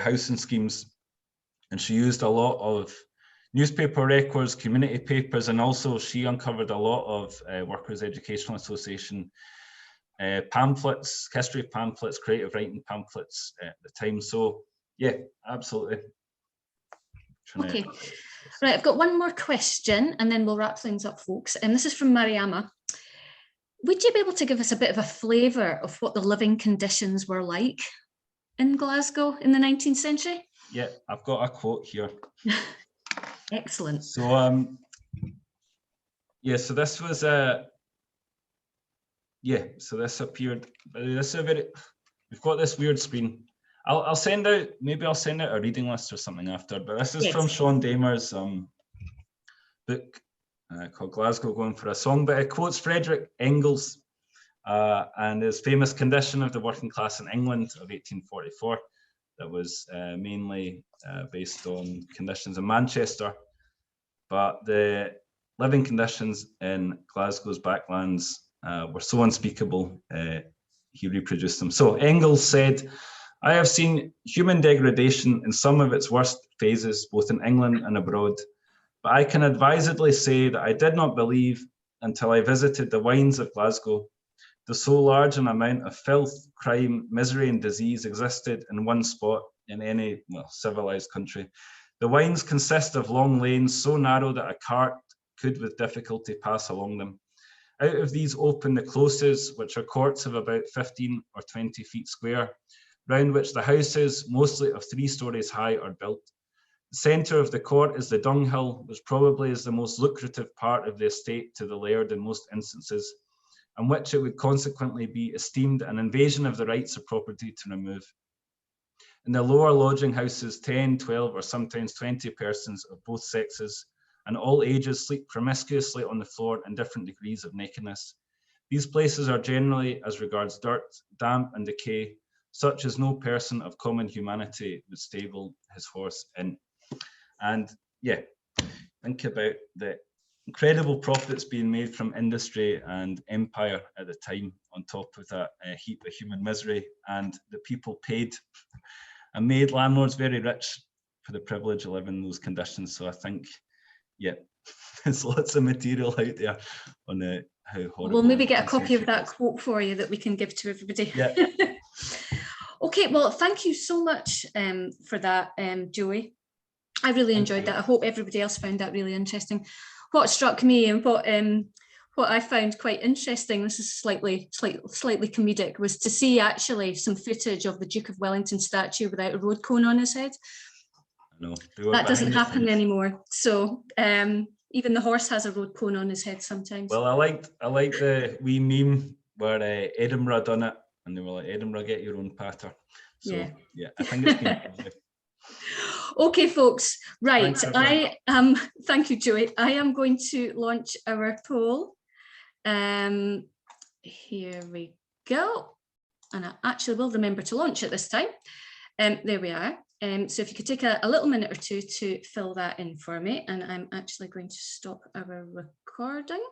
housing schemes, and she used a lot of newspaper records, community papers, and also she uncovered a lot of Workers' Educational Association pamphlets, history pamphlets, creative writing pamphlets at the time. So yeah, absolutely. Okay, right, I've got one more question and then we'll wrap things up, folks. And this is from Mariama. Would you be able to give us a bit of a flavour of what the living conditions were like in Glasgow in the 19th century? Yeah, I've got a quote here. Excellent. So yeah, so this was so this appeared, this is a very, we've got this weird screen. I'll send out, maybe I'll send out a reading list or something after, but this is from Sean Damer's book called Glasgow Going for a Song, but it quotes Frederick Engels and his famous Condition of the Working Class in England of 1844 that was mainly based on conditions in Manchester, but the living conditions in Glasgow's backlands were so unspeakable, he reproduced them. So Engels said, "I have seen human degradation in some of its worst phases, both in England and abroad, but I can advisedly say that I did not believe until I visited the wines of Glasgow that so large an amount of filth, crime, misery and disease existed in one spot in any civilized country. The wines consist of long lanes so narrow that a cart could with difficulty pass along them. Out of these open the closes, which are courts of about 15 or 20 feet square, round which the houses, mostly of 3 stories high, are built. The centre of the court is the dunghill, which probably is the most lucrative part of the estate to the laird in most instances, and which it would consequently be esteemed an invasion of the rights of property to remove. In the lower lodging houses, 10, 12, or sometimes 20 persons of both sexes and all ages sleep promiscuously on the floor in different degrees of nakedness. These places are generally, as regards dirt, damp, and decay, such as no person of common humanity would stable his horse in. And yeah, think about the incredible profits being made from industry and empire at the time, on top of that heap of human misery, and the people paid and made landlords very rich for the privilege of living in those conditions. So I think, yeah, there's lots of material out there on how horrible. We'll maybe get a copy of that quote for you that we can give to everybody. Yeah. Okay, well, thank you so much for that, Joey. I really enjoyed that. I hope everybody else found that really interesting. What struck me and what I found quite interesting, this is slightly comedic, was to see actually some footage of the Duke of Wellington statue without a road cone on his head. No, that doesn't happen anymore. So even the horse has a road cone on his head sometimes. Well, I liked the wee meme where Edinburgh done it, and they were like, "Edinburgh, get your own patter." So yeah, I think it's been lovely. Okay, folks, right. Thank you, Joey. I am going to launch our poll. Here we go. And I actually will remember to launch it this time. There we are. So if you could take a little minute or two to fill that in for me, and I'm actually going to stop our recording.